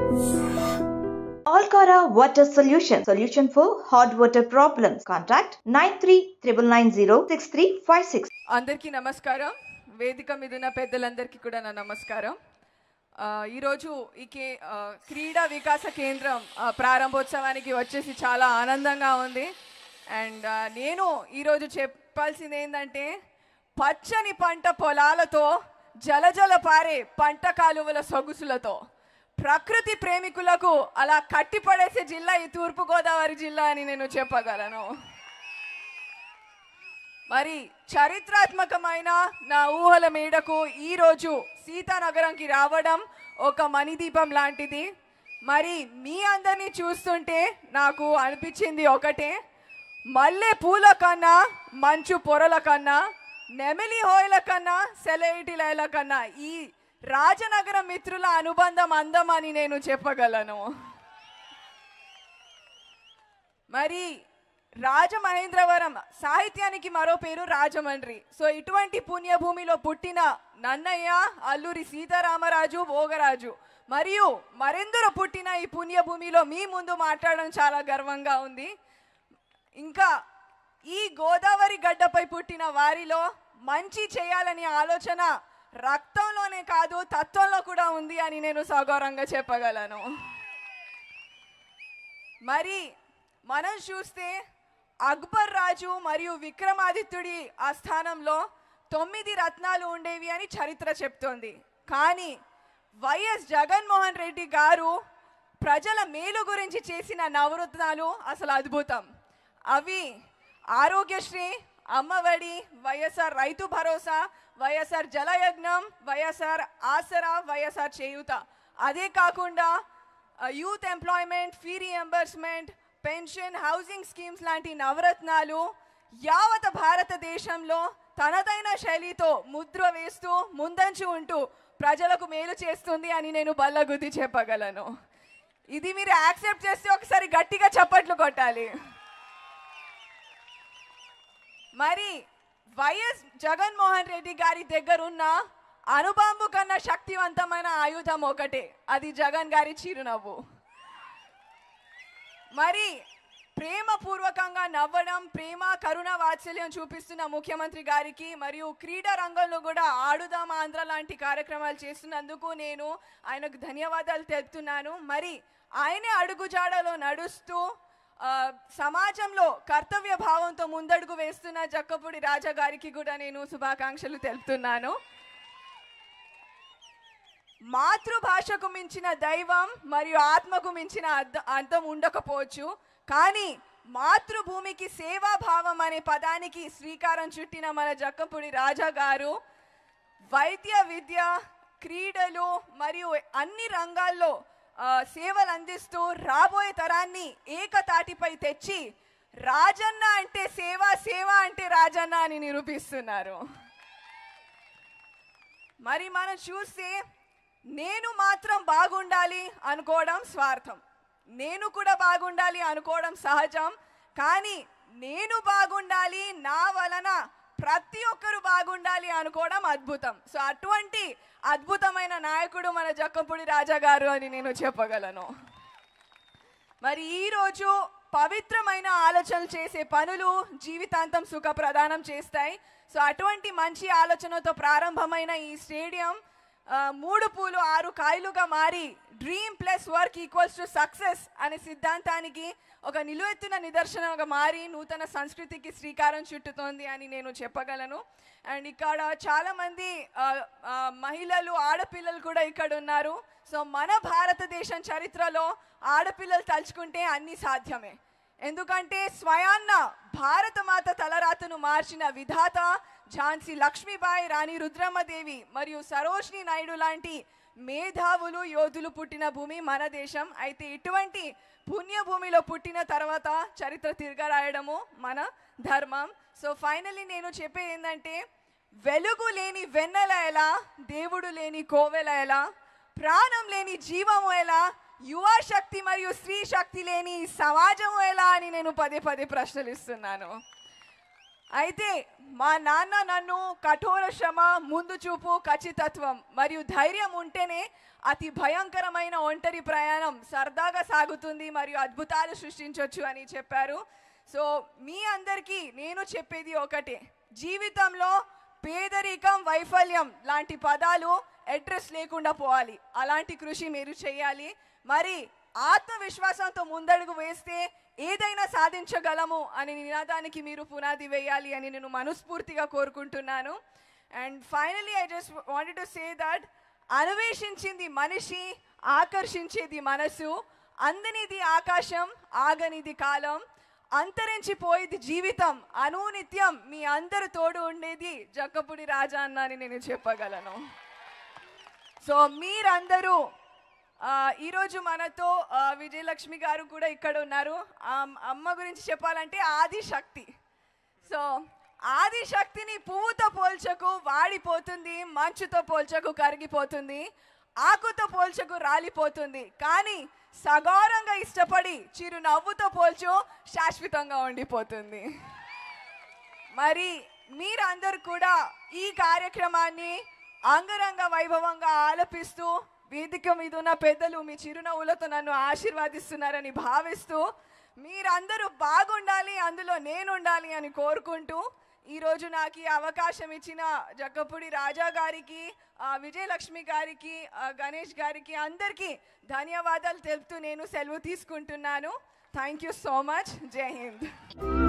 Alcara Water Solution for hot water problems. Contact 9399906356. అందరికీ నమస్కారం. వేదిక మీద ఉన్న పెద్దలందరికీ కూడా నా నమస్కారం. ఈరోజు ఈ క్రీడా వికాస కేంద్రం ప్రారంభోత్సవానికి వచ్చేసి చాలా ఆనందంగా ఉంది. అండ్ నేను ఈరోజు చెప్పాల్సింది ఏంటంటే, పచ్చని పంట పొలాలతో జలజల పారే పంట కాలువల సొగుసులతో ప్రకృతి ప్రేమికులకు అలా కట్టిపడేసే జిల్లా ఈ తూర్పుగోదావరి జిల్లా అని నేను చెప్పగలను. మరి చరిత్రాత్మకమైన నా ఊహల మేడకు ఈరోజు సీతానగరంకి రావడం ఒక మణిదీపం లాంటిది. మరి మీ అందరినీ చూస్తుంటే నాకు అనిపించింది ఒకటే, మల్లె పూల కన్నా మంచు పొరల కన్నా నెమిలి హోయల కన్నా సెలైటిలైల కన్నా ఈ రాజనగరం మిత్రుల అనుబంధం అందం అని నేను చెప్పగలను. మరి రాజమహేంద్రవరం సాహిత్యానికి మరో పేరు రాజమండ్రి. సో ఇటువంటి పుణ్యభూమిలో పుట్టిన నన్నయ్య, అల్లూరి సీతారామరాజు, భోగరాజు మరియు మరెందరో పుట్టిన ఈ పుణ్యభూమిలో మీ ముందు మాట్లాడడం చాలా గర్వంగా ఉంది. ఇంకా ఈ గోదావరి గడ్డపై పుట్టిన వారిలో మంచి చేయాలని ఆలోచన రక్తంలోనే కాదు తత్వంలో కూడా ఉంది అని నేను సగౌరవంగా చెప్పగలను. మరి మనం చూస్తే అక్బర్ రాజు మరియు విక్రమాదిత్యుడి ఆస్థానంలో 9 రత్నాలు ఉండేవి అని చరిత్ర చెప్తోంది. కానీ వైఎస్ జగన్మోహన్ రెడ్డి గారు ప్రజల మేలు గురించి చేసిన నవరత్నాలు అసలు అద్భుతం. అవి ఆరోగ్యశ్రీ, అమ్మఒడి, వైఎస్ఆర్ రైతు భరోసా, వైఎస్ఆర్ జలయజ్ఞం, వైఎస్ఆర్ ఆసరా, వైఎస్ఆర్ చేయూత. అదే కాకుండా youth employment, fee reimbursement, pension, housing schemes లాంటి నవరత్నాలు యావత్ భారతదేశంలో తనదైన శైలితో ముద్ర వేస్తూ ముందంచు ఉంటూ ప్రజలకు మేలు చేస్తుంది అని నేను బల్లగుద్ది చెప్పగలను. ఇది మీరు యాక్సెప్ట్ చేస్తే ఒకసారి గట్టిగా చప్పట్లు కొట్టాలి. మరి వైఎస్ జగన్మోహన్ రెడ్డి గారి దగ్గర ఉన్న అణుబాంబు కన్నా శక్తివంతమైన ఆయుధం ఒకటే, అది జగన్ గారి చిరునవ్వు. మరి ప్రేమపూర్వకంగా నవ్వడం, ప్రేమ కరుణ వాత్సల్యం చూపిస్తున్న ముఖ్యమంత్రి గారికి మరియు క్రీడా రంగంలో కూడా ఆడుదాం ఆంధ్ర లాంటి కార్యక్రమాలు చేస్తున్నందుకు నేను ఆయనకు ధన్యవాదాలు తెలుపుతున్నాను. మరి ఆయనే అడుగుజాడలో నడుస్తూ సమాజంలో కర్తవ్య భావంతో ముందడుగు వేస్తున్న జక్కపూడి రాజా గారికి కూడా నేను శుభాకాంక్షలు తెలుపుతున్నాను. మాతృభాషకు మించిన దైవం మరియు ఆత్మకు మించిన అర్థం ఉండకపోవచ్చు, కానీ మాతృభూమికి సేవాభావం అనే పదానికి శ్రీకారం చుట్టిన మన జక్కపూడి రాజా గారు వైద్య విద్య, క్రీడలు మరియు అన్ని రంగాల్లో సేవలు అందిస్తూ రాబోయే తరాన్ని ఏకతాటిపై తెచ్చి రాజన్న అంటే సేవ, సేవ అంటే రాజన్న అని నిరూపిస్తున్నారు. మరి మనం చూస్తే నేను మాత్రం బాగుండాలి అనుకోవడం స్వార్థం, నేను కూడా బాగుండాలి అనుకోవడం సహజం. కానీ నేను బాగుండాలి, నా వలన ప్రతి ఒక్కరు బాగుండాలి అనుకోవడం అద్భుతం. సో అటువంటి అద్భుతమైన నాయకుడు మన జక్కపూడి రాజా గారు అని నేను చెప్పగలను. మరి ఈరోజు పవిత్రమైన ఆలోచనలు చేసే పనులు జీవితాంతం సుఖ ప్రదానం చేస్తాయి. సో అటువంటి మంచి ఆలోచనతో ప్రారంభమైన ఈ స్టేడియం 3 పూలు 6 కాయలుగా మారి dream plus work equals to success అనే సిద్ధాంతానికి ఒక నిలువెత్తున నిదర్శనంగా మారి నూతన సంస్కృతికి శ్రీకారం చుట్టుతోంది అని నేను చెప్పగలను. అండ్ ఇక్కడ చాలామంది మహిళలు, ఆడపిల్లలు కూడా ఇక్కడ ఉన్నారు. సో మన భారతదేశం చరిత్రలో ఆడపిల్లలు తలుచుకుంటే అన్నీ సాధ్యమే. ఎందుకంటే స్వయాన్న భారతమాత తలరాతను మార్చిన విధాత ఝాన్సీ లక్ష్మీబాయి, రాణి రుద్రమ్మదేవి మరియు సరోజినీ నాయుడు లాంటి మేధావులు, యోధులు పుట్టిన భూమి మన దేశం. అయితే ఇటువంటి పుణ్యభూమిలో పుట్టిన తర్వాత చరిత్ర తిరగరాయడము మన ధర్మం. సో ఫైనల్లీ నేను చెప్పేది ఏంటంటే, వెలుగు లేని వెన్నెల ఎలా, దేవుడు లేని కోవెల ఎలా, ప్రాణం లేని జీవము ఎలా, యువ శక్తి మరియు స్త్రీ శక్తి లేని సమాజము ఎలా అని నేను పదే పదే ప్రశ్నలు ఇస్తున్నాను. అయితే మా నాన్న నన్ను కఠోర శ్రమ, ముందు చూపు, ఖచ్చితత్వం మరియు ధైర్యం ఉంటేనే అతి భయంకరమైన ఒంటరి ప్రయాణం సరదాగా సాగుతుంది మరియు అద్భుతాలు సృష్టించవచ్చు అని చెప్పారు. సో మీ అందరికీ నేను చెప్పేది ఒకటే, జీవితంలో పేదరికం, వైఫల్యం లాంటి పదాలు అడ్రస్ లేకుండా పోవాలి. అలాంటి కృషి మీరు చేయాలి. మరి ఆత్మవిశ్వాసంతో ముందడుగు వేస్తే ఏదైనా సాధించగలము అనే నినాదానికి మీరు పునాది వేయాలి అని నేను మనస్ఫూర్తిగా కోరుకుంటున్నాను. And finally I just wanted to say that అన్వేషించింది మనిషి, ఆకర్షించేది మనసు, అందనిది ఆకాశం, ఆగనిది కాలం, అంతరించిపోయేది జీవితం, అనునిత్యం మీ అందరు తోడు ఉండేది జక్కపూడి రాజా అన్న అని నేను చెప్పగలను. సో మీరందరూ ఈరోజు మనతో విజయలక్ష్మి గారు కూడా ఇక్కడ ఉన్నారు. అమ్మ గురించి చెప్పాలంటే ఆదిశక్తి. సో ఆదిశక్తిని పువ్వుతో పోల్చకు వాడిపోతుంది, మంచుతో పోల్చకు కరిగిపోతుంది, ఆకుతో పోల్చకు రాలిపోతుంది, కానీ సగౌరంగా ఇష్టపడి చిరునవ్వుతో పోల్చు శాశ్వతంగా ఉండిపోతుంది. మరి మీరందరూ కూడా ఈ కార్యక్రమాన్ని అంగరంగ వైభవంగా ఆలపిస్తూ వేదిక మీద ఉన్న పెద్దలు మీ చిరునవ్వులతో నన్ను ఆశీర్వాదిస్తున్నారని భావిస్తూ మీరందరూ బాగుండాలి, అందులో నేను ఉండాలి అని కోరుకుంటూ ఈరోజు నాకు ఈ అవకాశం ఇచ్చిన జక్కపూడి రాజా గారికి, విజయలక్ష్మి గారికి, గణేష్ గారికి అందరికీ ధన్యవాదాలు తెలుపుతూ నేను సెలవు తీసుకుంటున్నాను. Thank you so much. జై హింద్.